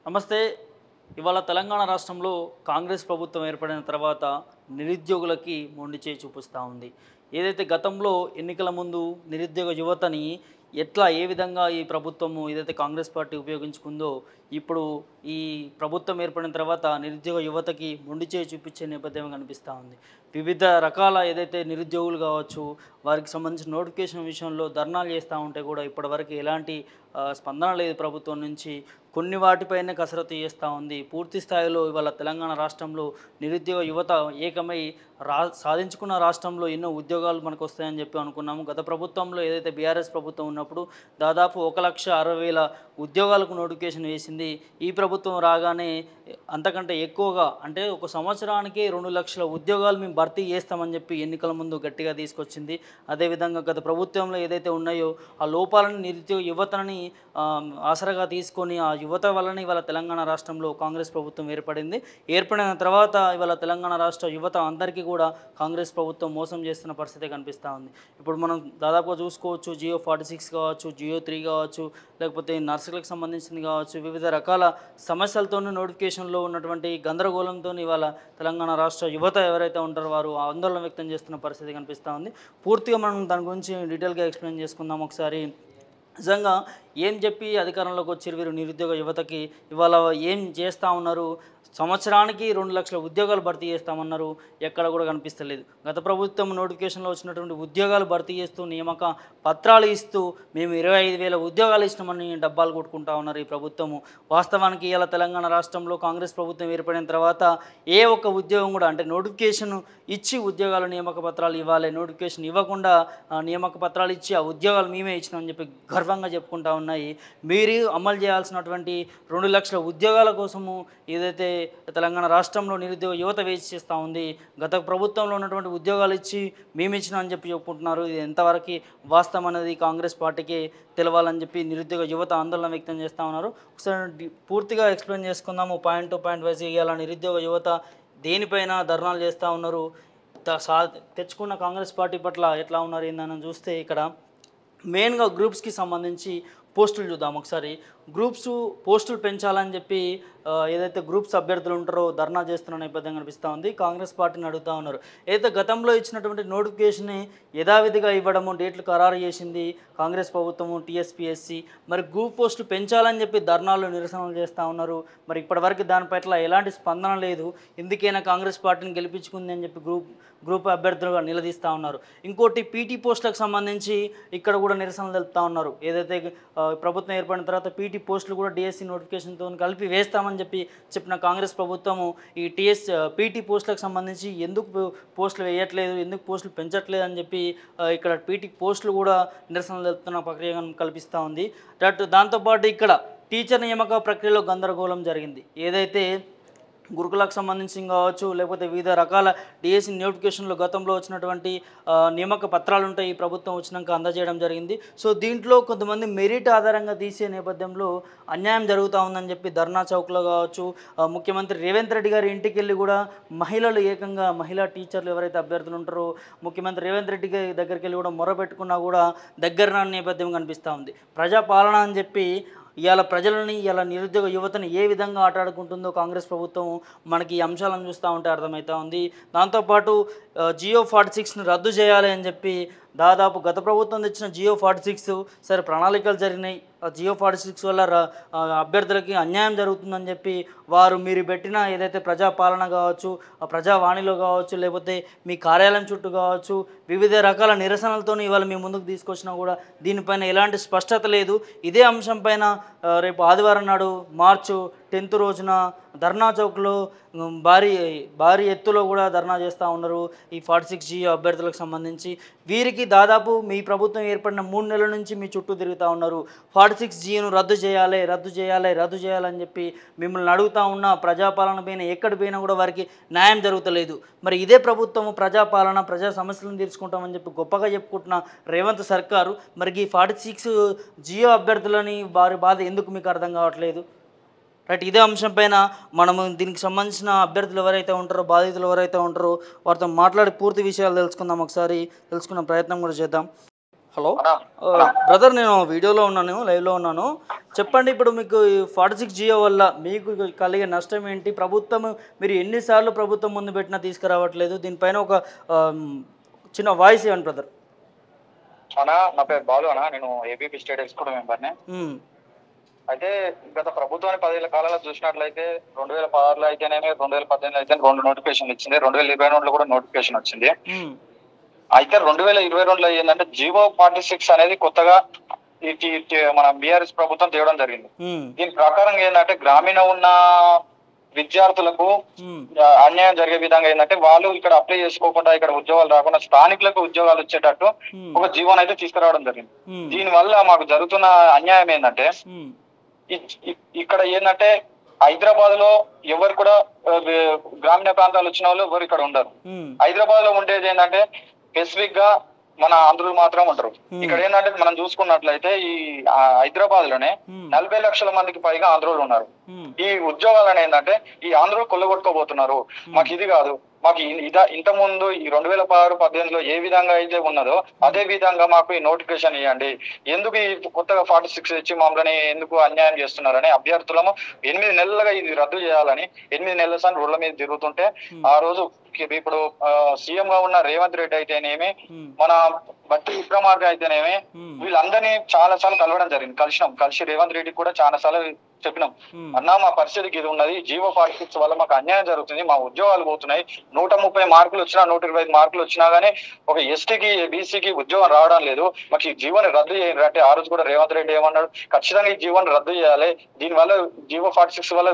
నమస్తే. ఇవాళ తెలంగాణ రాష్ట్రంలో కాంగ్రెస్ ప్రభుత్వం ఏర్పడిన తర్వాత నిరుద్యోగులకి మొండి చేయి చూపిస్తూ ఉంది. ఏదైతే గతంలో ఎన్నికల ముందు నిరుద్యోగ యువతని ఏ విధంగా ఈ ప్రభుత్వము ఏదైతే కాంగ్రెస్ పార్టీ ఉపయోగించుకుందో, ఇప్పుడు ఈ ప్రభుత్వం ఏర్పడిన తర్వాత నిరుద్యోగ యువతకి మొండి చేయి చూపించే నేపథ్యం కనిపిస్తూ ఉంది. వివిధ రకాల ఏదైతే నిరుద్యోగులు కావచ్చు, వారికి సంబంధించిన నోటిఫికేషన్ విషయంలో ధర్నాలు చేస్తూ ఉంటే కూడా ఇప్పటివరకు ఎలాంటి స్పందన లేదు ప్రభుత్వం నుంచి. కొన్ని వాటిపైనే కసరత్తు చేస్తూ ఉంది. పూర్తి స్థాయిలో ఇవాళ తెలంగాణ రాష్ట్రంలో నిరుద్యోగ యువత ఏకమై సాధించుకున్న రాష్ట్రంలో ఎన్నో ఉద్యోగాలు మనకు వస్తాయని చెప్పి అనుకున్నాము. గత ప్రభుత్వంలో ఏదైతే బీఆర్ఎస్ ప్రభుత్వం ఉన్నప్పుడు దాదాపు 1,60,000 ఉద్యోగాలకు నోటిఫికేషన్ వేసింది. ఈ ప్రభుత్వం రాగానే అంతకంటే ఎక్కువగా, అంటే ఒక సంవత్సరానికి 2 లక్షల ఉద్యోగాలు మేము భర్తీ చేస్తామని చెప్పి ఎన్నికల ముందు గట్టిగా తీసుకొచ్చింది. అదేవిధంగా గత ప్రభుత్వంలో ఏదైతే ఉన్నాయో ఆ లోపాలను నిరుద్యోగ యువతని ఆసరాగా తీసుకొని ఆ యువత వల్లనే ఇవాళ తెలంగాణ రాష్ట్రంలో కాంగ్రెస్ ప్రభుత్వం ఏర్పడిన తర్వాత ఇవాళ తెలంగాణ రాష్ట్ర యువత అందరికీ కూడా కాంగ్రెస్ ప్రభుత్వం మోసం చేస్తున్న పరిస్థితి కనిపిస్తూ ఉంది. ఇప్పుడు మనం దాదాపుగా చూసుకోవచ్చు, జియో 46 కావచ్చు, జియో 3 కావచ్చు, లేకపోతే నర్సులకు సంబంధించింది కావచ్చు, వివిధ రకాల సమస్యలతోనూ నోటిఫికేషన్లో ఉన్నటువంటి గందరగోళంతో ఇవాళ తెలంగాణ రాష్ట్ర యువత ఎవరైతే ఉంటారో వారు ఆందోళన వ్యక్తం చేస్తున్న పరిస్థితి కనిపిస్తూ ఉంది. పూర్తిగా మనం దాని గురించి డీటెయిల్గా ఎక్స్ప్లెయిన్ చేసుకుందాం ఒకసారి. నిజంగా ఏం చెప్పి అధికారంలోకి వచ్చారు వీరు నిరుద్యోగ యువతకి? ఇవాళ ఏం చేస్తూ ఉన్నారు? సంవత్సరానికి 2 లక్షల ఉద్యోగాలు భర్తీ చేస్తామన్నారు, ఎక్కడ కూడా కనిపిస్తలేదు. గత ప్రభుత్వం నోటిఫికేషన్లో వచ్చినటువంటి ఉద్యోగాలు భర్తీ చేస్తూ నియామక పత్రాలు ఇస్తూ మేము 25,000 ఉద్యోగాలు ఇచ్చినామని డబ్బాలు కొట్టుకుంటా ఉన్నారు ఈ ప్రభుత్వము. వాస్తవానికి ఇలా తెలంగాణ రాష్ట్రంలో కాంగ్రెస్ ప్రభుత్వం ఏర్పడిన తర్వాత ఏ ఒక్క ఉద్యోగం కూడా, అంటే నోటిఫికేషన్ ఇచ్చి ఉద్యోగాలు నియామక పత్రాలు ఇవ్వాలి, నోటిఫికేషన్ ఇవ్వకుండా నియామక పత్రాలు ఇచ్చి ఆ ఉద్యోగాలు మేమే ఇచ్చినామని చెప్పి గర్వంగా చెప్పుకుంటా ఉన్నాయి. మీరు అమలు చేయాల్సినటువంటి 2 లక్షల ఉద్యోగాల కోసము ఏదైతే తెలంగాణ రాష్ట్రంలో నిరుద్యోగ యువత వేచి చేస్తూ ఉంది. గత ప్రభుత్వంలో ఉన్నటువంటి ఉద్యోగాలు ఇచ్చి మేము ఇచ్చినా అని చెప్పి చెప్పుకుంటున్నారు. ఇది ఎంతవరకు వాస్తవం అనేది కాంగ్రెస్ పార్టీకి తెలవాలని చెప్పి నిరుద్యోగ యువత ఆందోళన వ్యక్తం చేస్తూ ఉన్నారు. ఒకసారి పూర్తిగా ఎక్స్ప్లెయిన్ చేసుకుందాము. పాయింట్ టు పాయింట్ వైజ్ ఇవ్వాల నిరుద్యోగ యువత దేనిపైన ధర్నాలు చేస్తూ ఉన్నారు, తెచ్చుకున్న కాంగ్రెస్ పార్టీ పట్ల ఎట్లా ఉన్నారు ఏందని చూస్తే ఇక్కడ మెయిన్గా గ్రూప్స్కి సంబంధించి పోస్టులు చూద్దాం ఒకసారి. పోస్టులు పెంచాలని చెప్పి ఏదైతే గ్రూప్స్ అభ్యర్థులు ఉంటారో ధర్నా చేస్తున్న నేపథ్యం కనిపిస్తూ ఉంది. కాంగ్రెస్ పార్టీని అడుగుతూ ఉన్నారు. ఏదైతే గతంలో ఇచ్చినటువంటి నోటిఫికేషన్ని యథావిధిగా ఇవ్వడము, డేట్లు ఖరారు చేసింది కాంగ్రెస్ ప్రభుత్వము, టీఎస్పీఎస్సీ. మరి గ్రూప్ పోస్టులు పెంచాలని చెప్పి ధర్నాలు నిరసనలు చేస్తూ ఉన్నారు. మరి ఇప్పటివరకు దానిపట్ల ఎలాంటి స్పందన లేదు. ఎందుకైనా కాంగ్రెస్ పార్టీని గెలిపించుకుంది అని చెప్పి గ్రూప్ అభ్యర్థులుగా నిలదీస్తూ ఉన్నారు. ఇంకోటి పీటీ పోస్టులకు సంబంధించి ఇక్కడ కూడా నిరసనలు తెలుపుతూ ఉన్నారు. ఏదైతే ప్రభుత్వం ఏర్పడిన తర్వాత పీటీ పోస్టులు కూడా డిఎస్సి నోటిఫికేషన్తో కలిపి వేస్తామని చెప్పిన కాంగ్రెస్ ప్రభుత్వము ఈ పీటీ పోస్టులకు సంబంధించి ఎందుకు పోస్టులు వేయట్లేదు, ఎందుకు పోస్టులు పెంచట్లేదు అని చెప్పి ఇక్కడ పీటీ పోస్టులు కూడా నిరసనలు తెలుపుతున్న ప్రక్రియ కల్పిస్తూ ఉంది. దాంతోపాటు ఇక్కడ టీచర్ నియామక ప్రక్రియలో గందరగోళం జరిగింది. ఏదైతే గురుకులకు సంబంధించి కావచ్చు, లేకపోతే వివిధ రకాల డిఎస్సి నోటిఫికేషన్లో గతంలో వచ్చినటువంటి నియామక పత్రాలు ఉంటాయి, ఈ ప్రభుత్వం వచ్చినాక అందజేయడం జరిగింది. సో దీంట్లో కొంతమంది మెరిట్ ఆధారంగా తీసే నేపథ్యంలో అన్యాయం జరుగుతూ ఉందని చెప్పి ధర్నా చౌక్లో కావచ్చు, ముఖ్యమంత్రి రేవంత్ రెడ్డి గారి ఇంటికి వెళ్ళి కూడా మహిళలు ఏకంగా మహిళా టీచర్లు ఎవరైతే అభ్యర్థులు ఉంటారో ముఖ్యమంత్రి రేవంత్ రెడ్డి గారి దగ్గరికి వెళ్ళి కూడా మొరపెట్టుకున్నా కూడా దగ్గర రాని నేపథ్యం కనిపిస్తూ ఉంది. ప్రజాపాలన అని చెప్పి ఇవాళ ప్రజలని, ఇవాళ నిరుద్యోగ యువతని ఏ విధంగా ఆటాడుకుంటుందో కాంగ్రెస్ ప్రభుత్వం మనకి ఈ అంశాలను చూస్తూ ఉంటే అర్థమవుతూ ఉంది. దాంతోపాటు జియో 46ని రద్దు చేయాలి అని చెప్పి దాదాపు గత ప్రభుత్వం తెచ్చిన జియో 46 సరే ప్రణాళికలు జరిగినాయి. జియో 46 వల్ల అభ్యర్థులకి అన్యాయం జరుగుతుందని చెప్పి మీరు పెట్టిన ఏదైతే ప్రజాపాలన కావచ్చు, ప్రజావాణిలో కావచ్చు, లేకపోతే మీ కార్యాలయం చుట్టూ కావచ్చు, వివిధ రకాల నిరసనలతో ఇవాళ మీ ముందుకు తీసుకొచ్చినా కూడా దీనిపైన ఎలాంటి స్పష్టత లేదు. ఇదే అంశం పైన రేపు ఆదివారం నాడు మార్చి 10th రోజున ధర్నా చౌక్లో భారీ ఎత్తులో కూడా ధర్నా చేస్తూ ఉన్నారు ఈ 46 జియో అభ్యర్థులకు సంబంధించి. వీరికి దాదాపు మీ ప్రభుత్వం ఏర్పడిన 3 నెలల నుంచి మీ చుట్టూ తిరుగుతూ ఉన్నారు. 46 జియోను రద్దు చేయాలని చెప్పి మిమ్మల్ని అడుగుతూ ఉన్న ప్రజాపాలన పైన ఎక్కడి పోయినా కూడా వారికి న్యాయం జరుగుతలేదు. మరి ఇదే ప్రభుత్వం ప్రజాపాలన, ప్రజా సమస్యలను తీర్చుకుంటామని చెప్పి గొప్పగా చెప్పుకుంటున్న రేవంత్ సర్కారు మరి ఈ 46 జియో అభ్యర్థులని వారి బాధ ఎందుకు మీకు అర్థం కావట్లేదు? రైట్, ఇదే అంశం పైన మనము దీనికి సంబంధించిన అభ్యర్థులు ఎవరైతే ఉంటారో, బాధితులు ఎవరైతే ఉంటారో వారితో మాట్లాడి పూర్తి విషయాలు తెలుసుకుందాం. ఒకసారి తెలుసుకున్న ప్రయత్నం కూడా చేద్దాం. హలో బ్రదర్, నేను వీడియోలో ఉన్నాను, లైవ్లో ఉన్నాను. చెప్పండి, ఇప్పుడు మీకు 46 జియో వల్ల మీకు కలిగే నష్టం ఏంటి? ప్రభుత్వం మీరు ఎన్నిసార్లు ప్రభుత్వం ముందు పెట్టినా తీసుకురావట్లేదు. దీనిపైన ఒక చిన్న వాయిస్ ఇవ్వండి బ్రదర్. అన్నా, నా పేరు బాలు అన్న. నేను ఏబీపీ స్టేట్ ఎగ్జిక్యూటివ్ మెంబర్ని. అయితే గత ప్రభుత్వాన్ని 10 ఏళ్ల కాలంలో చూసినట్లయితే 2016లో అయితేనేమి, 2018లో అయితే 2 నోటిఫికేషన్లు ఇచ్చింది. 2022లో కూడా నోటిఫికేషన్ వచ్చింది. అయితే 2022లో ఏంటంటే జీవో 46 అనేది కొత్తగా మన బీఆర్ఎస్ ప్రభుత్వం తేవడం జరిగింది. దీని ప్రకారం ఏంటంటే గ్రామీణ ఉన్న విద్యార్థులకు అన్యాయం జరిగే విధంగా ఏంటంటే వాళ్ళు ఇక్కడ అప్లై చేసుకోకుండా ఇక్కడ ఉద్యోగాలు రాకుండా స్థానికులకు ఉద్యోగాలు వచ్చేటట్టు ఒక జీవోని అయితే తీసుకురావడం జరిగింది. దీని వల్ల మాకు జరుగుతున్న అన్యాయం ఏంటంటే ఇక్కడ ఏంటంటే హైదరాబాద్ లో ఎవరు కూడా గ్రామీణ ప్రాంతాలు వచ్చిన వాళ్ళు ఎవరు ఇక్కడ ఉండరు. హైదరాబాద్ లో ఉండేది ఏంటంటే స్పెసిఫిక్ గా మన ఆంధ్రులు మాత్రం ఉంటారు. ఇక్కడ ఏంటంటే మనం చూసుకున్నట్లయితే ఈ హైదరాబాద్ లోనే 40 లక్షల మందికి పైగా ఆంధ్రులు ఉన్నారు. ఈ ఉద్యోగాలను ఏంటంటే ఈ ఆంధ్రులు కొల్లగొట్టుకోబోతున్నారు. మాకు ఇది కాదు, మాకు ఇంత ముందు ఈ 2016-18లో ఏ విధంగా అయితే ఉన్నదో అదే విధంగా మాకు ఈ నోటిఫికేషన్ ఇవ్వండి. ఎందుకు ఈ కొత్తగా 46 ఇచ్చి మమ్మల్ని ఎందుకు అన్యాయం చేస్తున్నారని అభ్యర్థులము 8 నెలలుగా ఇది రద్దు చేయాలని 8 నెలల సార్లు రోడ్ల మీద తిరుగుతుంటే ఆ రోజు ఇప్పుడు సీఎం గా ఉన్న రేవంత్ రెడ్డి అయితేనేమి, మన బట్టి విక్రమార్క అయితేనేమి, వీళ్ళందరినీ చాలా సార్లు కలవడం జరిగింది. కలిసి రేవంత్ రెడ్డి కూడా చాలా సార్లు చెప్పినాం, అన్నా మా పరిస్థితికి ఇది ఉన్నది, జీవో 46 వల్ల మాకు అన్యాయం జరుగుతుంది, మా ఉద్యోగాలు పోతున్నాయి, 130 మార్కులు వచ్చినా 125 మార్కులు వచ్చినా గానీ ఒక ఎస్టీకి బీసీకి ఉద్యోగం రావడం లేదు, మాకు ఈ జీవోని రద్దు చేయండి అంటే ఆ రోజు కూడా రేవంత్ రెడ్డి ఏమన్నాడు, ఖచ్చితంగా ఈ జీవోని రద్దు చేయాలి. దీనివల్ల జీవో 46 వల్ల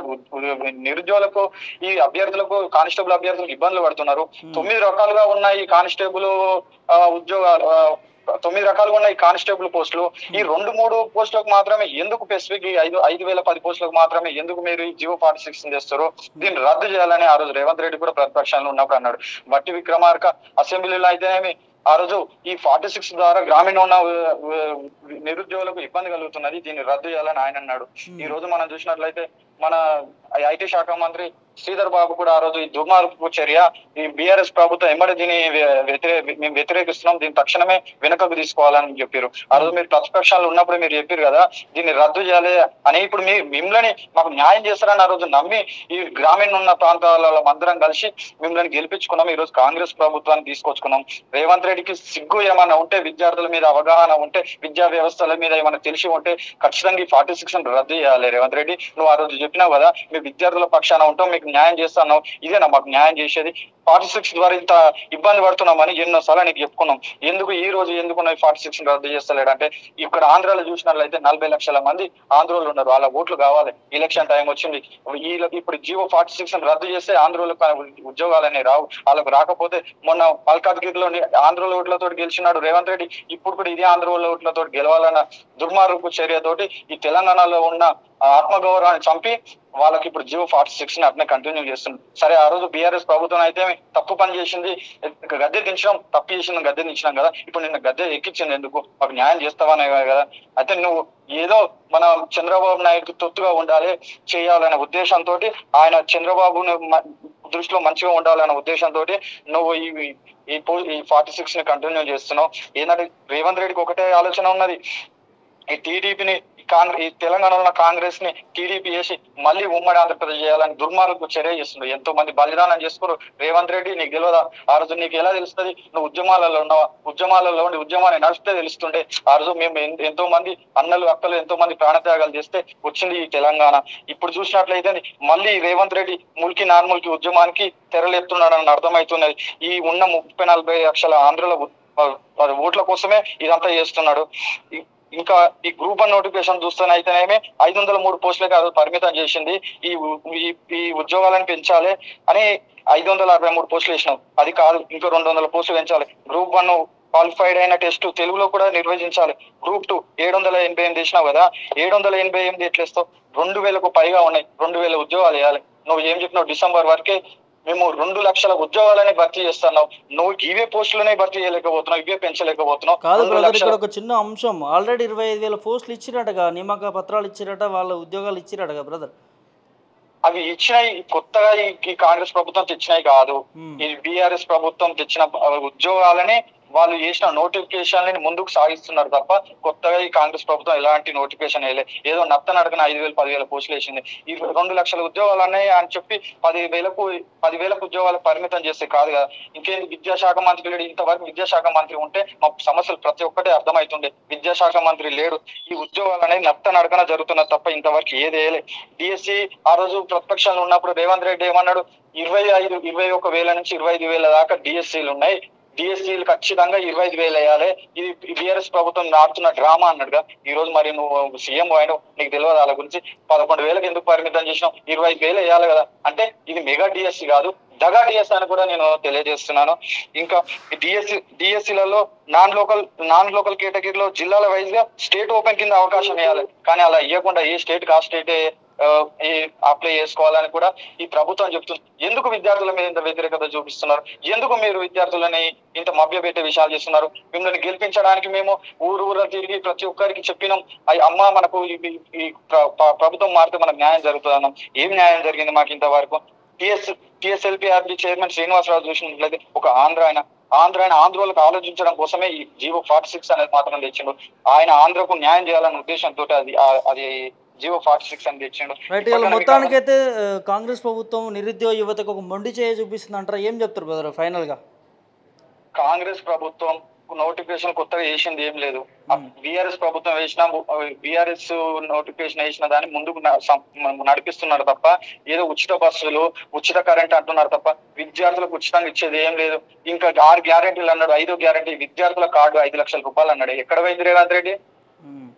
నిరుద్యోగులకు ఈ అభ్యర్థులకు కానిస్టేబుల్ అభ్యర్థులకు ఇబ్బందులు పడుతున్నారు. 9 రకాలుగా ఉన్న ఈ కానిస్టేబుల్ ఉద్యోగాలు 9 రకాలుగా ఉన్న ఈ కానిస్టేబుల్ పోస్టులు ఈ 2-3 పోస్టులకు మాత్రమే ఎందుకు స్పెసిఫిక్ 5,010 పోస్టులకు మాత్రమే ఎందుకు మీరు ఈ జీవో 46 చేస్తారు? దీన్ని రద్దు చేయాలని ఆ రోజు రేవంత్ రెడ్డి కూడా ప్రతిపక్షంలో ఉన్నప్పుడు అన్నాడు. బట్టి విక్రమార్క అసెంబ్లీలో అయితేనేమి ఆ రోజు ఈ 46 ద్వారా గ్రామీణ ఉన్న నిరుద్యోగులకు ఇబ్బంది కలుగుతున్నది, దీన్ని రద్దు చేయాలని ఆయన అన్నాడు. ఈ రోజు మనం చూసినట్లయితే మన ఐటీ శాఖ మంత్రి శ్రీధర్ బాబు కూడా ఆ రోజు ఈ దుర్మార్గపు చర్య ఈ బీఆర్ఎస్ ప్రభుత్వం ఎమ్మడి దీన్ని మేము వ్యతిరేకిస్తున్నాం, దీన్ని తక్షణమే వెనుకకు తీసుకోవాలని చెప్పారు. ఆ రోజు మీరు ప్రతిపక్షాలు ఉన్నప్పుడు మీరు చెప్పారు కదా దీన్ని రద్దు చేయాలి అని. ఇప్పుడు మిమ్మల్ని మాకు న్యాయం చేస్తారని ఆ రోజు నమ్మి ఈ గ్రామీణ ఉన్న ప్రాంతాలలో అందరం కలిసి మిమ్మల్ని గెలిపించుకున్నాం. ఈ రోజు కాంగ్రెస్ ప్రభుత్వాన్ని తీసుకొచ్చుకున్నాం. రేవంత్ రెడ్డికి సిగ్గు ఏమన్నా ఉంటే, విద్యార్థుల మీద అవగాహన ఉంటే, విద్యా వ్యవస్థల మీద ఏమైనా తెలిసి ఉంటే ఖచ్చితంగా ఈ 46 రద్దు చేయాలి. రేవంత్ రెడ్డి, నువ్వు ఆ రోజు చెప్పినావు కదా మీ విద్యార్థుల పక్షాన ఉంటాం, మీకు న్యాయం చేస్తాను, ఇదేనా మాకు న్యాయం చేసేది? 46 ద్వారా ఇంత ఇబ్బంది పడుతున్నామని ఎన్నోసార్లు నీకు చెప్పుకున్నాం. ఎందుకు ఈ రోజు ఎందుకు 46 రద్దు చేస్తలేడంటే ఇక్కడ ఆంధ్రాలో చూసినట్లయితే 40 లక్షల మంది ఆంధ్రోలు ఉన్నారు, వాళ్ళ ఓట్లు కావాలి. ఎలక్షన్ టైం వచ్చింది, ఇప్పుడు జీవో 46 రద్దు చేస్తే ఆంధ్రోలకు ఉద్యోగాలనే రావు. వాళ్ళకు రాకపోతే మొన్న మల్కాజ్గిరిలో ఆంధ్రోల ఓట్లతో గెలిచినాడు రేవంత్ రెడ్డి, ఇప్పుడు కూడా ఇదే ఆంధ్రోల ఓట్లతో గెలవాలన్న దుర్మార్గపు చర్యతోటి ఈ తెలంగాణలో ఉన్న ఆత్మగౌరవాన్ని చంపి వాళ్ళకి ఇప్పుడు జీవో 46 అట్నే కంటిన్యూ చేస్తుంది. సరే, ఆ రోజు బీఆర్ఎస్ ప్రభుత్వం అయితే తప్పు పని చేసింది, గద్దె దించడం తప్పు చేసింది, గద్దె దించినాం కదా, ఇప్పుడు నిన్న గద్దె ఎక్కించింది ఎందుకు? మాకు న్యాయం చేస్తావనే కదా. అయితే నువ్వు ఏదో మన చంద్రబాబు నాయుడుకి తొత్తుగా ఉండాలి చేయాలనే ఉద్దేశంతో, ఆయన చంద్రబాబుని దృష్టిలో మంచిగా ఉండాలనే ఉద్దేశంతో నువ్వు ఈ 46 కంటిన్యూ చేస్తున్నావు. ఏంటంటే రేవంత్ రెడ్డికి ఒకటే ఆలోచన ఉన్నది, ఈ టీడీపీని ఈ తెలంగాణలో ఉన్న కాంగ్రెస్ ని టీడీపీ చేసి మళ్ళీ ఉమ్మడి ఆంధ్రప్రదేశ్ చేయాలని దుర్మార్గపు చర్య చేస్తుంది. ఎంతో మంది బలిదానం చేసుకోరు. రేవంత్ రెడ్డి నీకు తెలియదా? ఆ రోజు నీకు ఎలా తెలుస్తుంది? నువ్వు ఉద్యమాలలో ఉన్నావా? ఉద్యమాలలో ఉండి ఉద్యమాన్ని నడిస్తే తెలుస్తుండే. ఆ రోజు మేము ఎంతో మంది అన్నలు అక్కలు ఎంతో మంది ప్రాణత్యాగాలు చేస్తే వచ్చింది ఈ తెలంగాణ. ఇప్పుడు చూసినట్లయితే మళ్ళీ రేవంత్ రెడ్డి ముల్కి నార్మల్కి ఉద్యమానికి తెరలేపుతున్నాడని అర్థమవుతున్నది. ఈ ఉన్న 30-40 లక్షల ఆంధ్రుల ఓట్ల కోసమే ఇదంతా చేస్తున్నాడు. ఇంకా ఈ గ్రూప్ 1 నోటిఫికేషన్ చూస్తేనైతేనేమి 503 పోస్టులకి అది పరిమితం చేసింది. ఈ ఉద్యోగాలను పెంచాలి అని 563 పోస్టులు వేసినాం. అది కాదు, ఇంకో 200 పోస్టులు పెంచాలి. గ్రూప్ 1 క్వాలిఫైడ్ అయిన టెస్ట్ తెలుగులో కూడా నిర్వహించాలి. గ్రూప్ 2 788 వేసినావు కదా, 788 ఎట్లేస్తావు? 2000కు పైగా ఉన్నాయి, 2000 ఉద్యోగాలు వేయాలి. నువ్వు ఏం చెప్పినావు? డిసెంబర్ వరకే మేము 2 లక్షల ఉద్యోగాలని భర్తీ చేస్తున్నావు. నువ్వు ఇవే పోస్టులనే భర్తీ చేయలేకపోతున్నావు, ఇవే పెంచలేకపోతున్నావు. కాదు బ్రదర్, ఇక్కడ ఒక చిన్న అంశం, ఆల్రెడీ 25,000 పోస్టులు ఇచ్చినట్టుగా, నియామక పత్రాలు ఇచ్చిరట, వాళ్ళ ఉద్యోగాలు ఇచ్చిరటగా బ్రదర్. అవి ఇచ్చినాయి, కొత్తగా ఈ కాంగ్రెస్ ప్రభుత్వం తెచ్చినాయి కాదు. ఈ బీఆర్ఎస్ ప్రభుత్వం తెచ్చిన ఉద్యోగాలని వాళ్ళు చేసిన నోటిఫికేషన్ ముందుకు సాగిస్తున్నారు తప్ప కొత్తగా ఈ కాంగ్రెస్ ప్రభుత్వం ఎలాంటి నోటిఫికేషన్ వేయలేదు. ఏదో నత్తనడకన 5,000 10,000 పోస్టులు వేసింది. ఈ 2 లక్షల ఉద్యోగాలు అన్నాయి అని చెప్పి 10,000 ఉద్యోగాలకు పరిమితం చేస్తే కాదు కదా. ఇంకేంటి విద్యాశాఖ మంత్రి లేడు. ఇంతవరకు విద్యాశాఖ మంత్రి ఉంటే మా సమస్యలు ప్రతి ఒక్కటే అర్థమవుతుండే. విద్యాశాఖ మంత్రి లేడు. ఈ ఉద్యోగాలు అనేది నత్తనడకన జరుగుతున్నది తప్ప ఇంతవరకు ఏది వేయలేదు. డిఎస్సి ఆ రోజు ప్రతిపక్షంలో ఉన్నప్పుడు రేవంత్ రెడ్డి ఏమన్నాడు, 21,000 నుంచి 25,000 దాకా డిఎస్సీలు ఉన్నాయి. డిఎస్సీలు ఖచ్చితంగా 25,000 వేయాలి. ఇది బిఆర్ఎస్ ప్రభుత్వం ఆడుతున్న డ్రామా అన్నాడుగా. ఈ రోజు మరి నువ్వు సీఎం అయినావు, నీకు తెలియదు వాళ్ళ గురించి. 11,000 ఎందుకు పరిమితం చేసినావు? 25,000 వేయాలి కదా. అంటే ఇది మెగా డిఎస్సీ కాదు, దగా డిఎస్ అని కూడా నేను తెలియజేస్తున్నాను. ఇంకా డిఎస్సీలలో నాన్ లోకల్ కేటగిరీలో జిల్లాల వైజ్ గా స్టేట్ ఓపెన్ కింద అవకాశం ఇవ్వాలి. కానీ అలా ఇవ్వకుండా ఏ స్టేట్ కా స్టేటే అప్లై చేసుకోవాలని కూడా ఈ ప్రభుత్వం చెప్తుంది. ఎందుకు విద్యార్థుల మీద ఇంత వ్యతిరేకత చూపిస్తున్నారు? ఎందుకు మీరు విద్యార్థులని ఇంత మభ్యపెట్టే విషయాలు చేస్తున్నారు? మిమ్మల్ని గెలిపించడానికి మేము ఊరూరా తిరిగి ప్రతి ఒక్కరికి చెప్పినాం, అమ్మ మనకు ఈ ప్రభుత్వం మారితే మనకు న్యాయం జరుగుతుంది అన్నాం. ఏం న్యాయం జరిగింది మాకు ఇంతవరకు? టిఎస్ఎల్పిఆర్బి చైర్మన్ శ్రీనివాసరావు చూసినట్లయితే ఒక ఆంధ్రోలకు ఆలోచించడం కోసమే ఈ జీవో 46 అనేది మాత్రం తెచ్చిండు. ఆయన ఆంధ్రకు న్యాయం చేయాలనే ఉద్దేశంతో అది జీవో 46 అని తెచ్చిండు. మొత్తానికైతే కాంగ్రెస్ ప్రభుత్వం నిరుద్యోగ యువతకు ఒక మొండి చేయ చూపిస్తుంది అంటారా? ఏం చెప్తారు బ్రదర్ ఫైనల్ గా? కాంగ్రెస్ ప్రభుత్వం నోటిఫికేషన్ కొత్తగా వేసింది ఏం లేదు. బిఆర్ఎస్ ప్రభుత్వం బిఆర్ఎస్ నోటిఫికేషన్ వేసిన దాన్ని ముందుకు నడిపిస్తున్నారు తప్ప ఏదో ఉచిత బస్సులు, ఉచిత కరెంట్ అంటున్నారు తప్ప విద్యార్థులకు ఉచితంగా ఇచ్చేది ఏం లేదు. ఇంకా 6 గ్యారెంటీలు అన్నాడు, 5వ గ్యారెంటీ విద్యార్థుల కార్డు 5 లక్షల రూపాయలు అన్నాడు. ఎక్కడ పోయింది రేవంత్ రెడ్డి?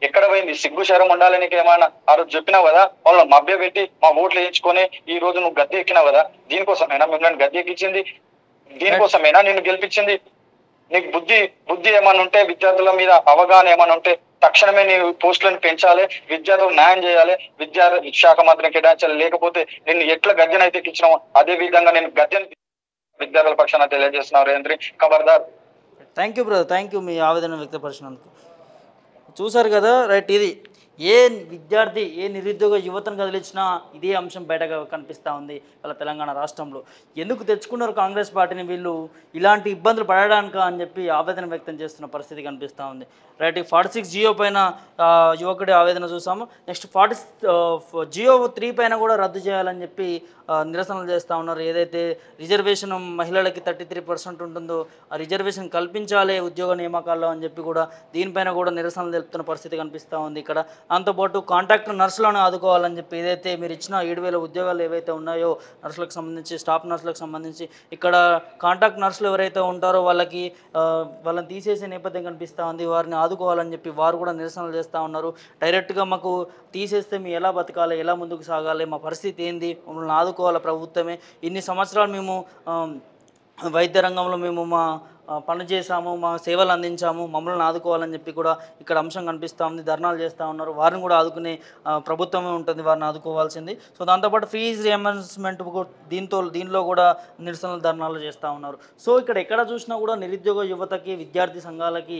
ఎక్కడ పోయింది? సిగ్గు శరం ఉండాలి నీకు. ఏమైనా ఆ రోజు చెప్పినావు కదా, వాళ్ళని మభ్య పెట్టి మా ఓట్లు వేయించుకొని ఈ రోజు నువ్వు గద్దె ఎక్కినావు కదా. దీనికోసమేనా మిమ్మల్ని గద్దె ఎక్కించింది? దీనికోసమేనా నిన్ను గెలిపించింది? నీకు బుద్ధి ఏమన్నా ఉంటే, విద్యార్థుల మీద అవగాహన ఏమన్నా ఉంటే తక్షణమే నీ పోస్టులను పెంచాలి, విద్యార్థులకు న్యాయం చేయాలి, శాఖ మంత్రిని కేటాయించాలి. లేకపోతే నిన్ను ఎట్లా గద్దెనైతే ఎక్కించినావు అదే విధంగా నేను గద్దెను విద్యార్థుల పక్షాన తెలియజేస్తున్నావు. రేంద్రి ఖబర్దార్. Thank you brother, thank you మీ ఆవేదన వ్యక్తపరిచినందుకు. చూసారు కదా, రైట్. ఇది ఏ విద్యార్థి, ఏ నిరుద్యోగ యువతను కదిలించినా ఇదే అంశం బయటగా కనిపిస్తూ ఉంది వాళ్ళ తెలంగాణ రాష్ట్రంలో. ఎందుకు తెచ్చుకున్నారు కాంగ్రెస్ పార్టీని వీళ్ళు ఇలాంటి ఇబ్బందులు పడడానిక అని చెప్పి ఆవేదన వ్యక్తం చేస్తున్న పరిస్థితి కనిపిస్తూ ఉంది. రైట్, 46 జియో పైన యువకుడి ఆవేదన చూసాము. నెక్స్ట్ 40 GO3 పైన కూడా రద్దు చేయాలని చెప్పి నిరసనలు చేస్తూ ఉన్నారు. ఏదైతే రిజర్వేషన్ మహిళలకి 33% ఉంటుందో ఆ రిజర్వేషన్ కల్పించాలి ఉద్యోగ నియామకాల్లో అని చెప్పి కూడా దీనిపైన కూడా నిరసనలు తెలుపుతున్న పరిస్థితి కనిపిస్తూ ఉంది ఇక్కడ. దాంతోపాటు కాంట్రాక్టర్ నర్సులను ఆదుకోవాలని చెప్పి ఏదైతే మీరు ఇచ్చిన 7,000 ఉద్యోగాలు ఏవైతే ఉన్నాయో నర్సులకు సంబంధించి, స్టాఫ్ నర్సులకు సంబంధించి, ఇక్కడ కాంట్రాక్ట్ నర్సులు ఎవరైతే ఉంటారో వాళ్ళని తీసేసే నేపథ్యం కనిపిస్తూ ఉంది. వారిని ఆదుకోవాలని చెప్పి వారు కూడా నిరసనలు చేస్తూ ఉన్నారు. డైరెక్ట్గా మాకు తీసేస్తే మేము ఎలా బతకాలి, ఎలా ముందుకు సాగాలి, మా పరిస్థితి ఏంది, మమ్మల్ని ఆదుకోవాలి ప్రభుత్వమే. ఇన్ని సంవత్సరాలు మేము వైద్య రంగంలో మేము పని చేశాము, మా సేవలు అందించాము, మమ్మల్ని ఆదుకోవాలని చెప్పి కూడా ఇక్కడ అంశం కనిపిస్తూ ఉంది. ధర్నాలు చేస్తూ ఉన్నారు. వారిని కూడా ఆదుకునే ప్రభుత్వమే ఉంటుంది వారిని ఆదుకోవాల్సింది. సో దాంతోపాటు ఫీజు రియంబర్స్మెంట్ దీనిలో కూడా నిరసనలు, ధర్నాలు చేస్తూ ఉన్నారు. సో ఇక్కడ ఎక్కడ చూసినా కూడా నిరుద్యోగ యువతకి, విద్యార్థి సంఘాలకి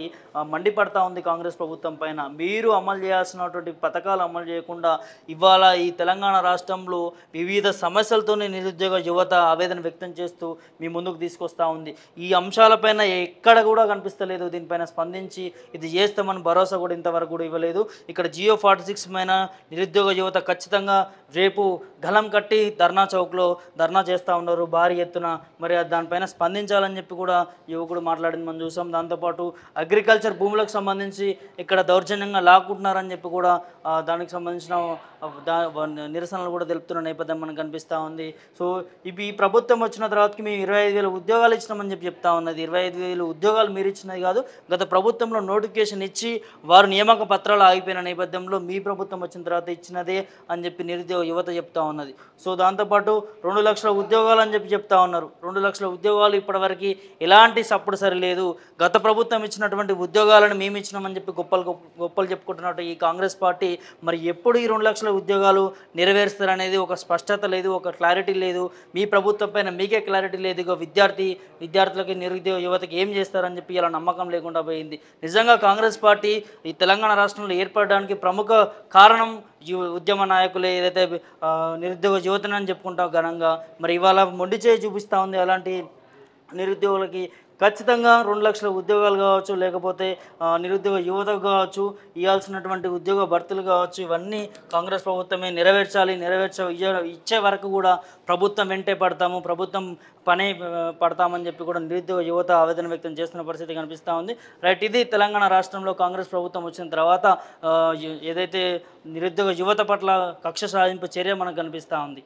మండిపడతా ఉంది కాంగ్రెస్ ప్రభుత్వం పైన. మీరు అమలు చేయాల్సినటువంటి పథకాలు అమలు చేయకుండా ఇవాళ ఈ తెలంగాణ రాష్ట్రంలో వివిధ సమస్యలతోనే నిరుద్యోగ యువత ఆవేదన వ్యక్తం చేస్తూ మీ ముందుకు తీసుకొస్తూ ఉంది. ఈ అంశాలపైన ఎక్కడ కూడా కనిపిస్తలేదు. దీనిపైన స్పందించి ఇది చేస్తామని భరోసా కూడా ఇంతవరకు కూడా ఇవ్వలేదు. ఇక్కడ GO 46 పైన నిరుద్యోగ యువత ఖచ్చితంగా రేపు గలం కట్టి ధర్నా చౌక్లో ధర్నా చేస్తూ ఉన్నారు భారీ ఎత్తున. మరి దానిపైన స్పందించాలని చెప్పి కూడా యువకుడు మాట్లాడింది మనం చూసాం. దాంతోపాటు అగ్రికల్చర్ భూములకు సంబంధించి ఇక్కడ దౌర్జన్యంగా లాక్కుంటున్నారని చెప్పి కూడా దానికి సంబంధించిన నిరసనలు కూడా తెలుపుతున్న నేపథ్యం మనకు కనిపిస్తూ ఉంది. సో ఈ ప్రభుత్వం వచ్చిన తర్వాతకి మేము 25,000 ఉద్యోగాలు ఇచ్చినామని చెప్పి చెప్తా ఉన్నది. 25,000 ఉద్యోగాలు మీరు ఇచ్చినది కాదు, గత ప్రభుత్వంలో నోటిఫికేషన్ ఇచ్చి వారు నియామక పత్రాలు ఆగిపోయిన నేపథ్యంలో మీ ప్రభుత్వం వచ్చిన తర్వాత ఇచ్చినదే అని చెప్పి నిరుద్యోగ యువత చెప్తా ఉన్నది. సో దాంతోపాటు 2 లక్షల ఉద్యోగాలు అని చెప్పి చెప్తా ఉన్నారు. 2 లక్షల ఉద్యోగాలు ఇప్పటివరకు ఎలాంటి సప్పుడు సరిలేదు. గత ప్రభుత్వం ఇచ్చినటువంటి ఉద్యోగాలను మేము ఇచ్చినామని చెప్పి గొప్పలు చెప్పుకుంటున్నట్టు ఈ కాంగ్రెస్ పార్టీ మరి ఎప్పుడు ఈ 2 లక్షల ఉద్యోగాలు నెరవేరుస్తారనేది ఒక స్పష్టత లేదు, ఒక క్లారిటీ లేదు. మీ ప్రభుత్వం పైన మీకే క్లారిటీ లేదు. ఇక విద్యార్థులకి, నిరుద్యోగ యువతకి ఏం చేస్తారని చెప్పి ఇలా నమ్మకం లేకుండా పోయింది. నిజంగా కాంగ్రెస్ పార్టీ ఈ తెలంగాణ రాష్ట్రంలో ఏర్పడడానికి ప్రముఖ కారణం ఉద్యమ నాయకులే. ఏదైతే నిరుద్యోగ యువతనని చెప్పుకుంటాం ఘనంగా, మరి ఇవాళ మొండి చేయి చూపిస్తూ ఉంది. అలాంటి నిరుద్యోగులకి ఖచ్చితంగా 2 లక్షల ఉద్యోగాలు కావచ్చు, లేకపోతే నిరుద్యోగ యువతకు కావచ్చు, ఇవ్వాల్సినటువంటి ఉద్యోగ భర్తీలు కావచ్చు, ఇవన్నీ కాంగ్రెస్ ప్రభుత్వమే నెరవేర్చాలి. ఇచ్చే వరకు కూడా ప్రభుత్వం వెంటే పడతాము, ప్రభుత్వం పనే పడతామని చెప్పి కూడా నిరుద్యోగ యువత ఆవేదన వ్యక్తం చేస్తున్న పరిస్థితి కనిపిస్తూ ఉంది. రైట్, ఇది తెలంగాణ రాష్ట్రంలో కాంగ్రెస్ ప్రభుత్వం వచ్చిన తర్వాత ఏదైతే నిరుద్యోగ యువత పట్ల కక్ష సాధింపు చర్య మనకు కనిపిస్తూ ఉంది.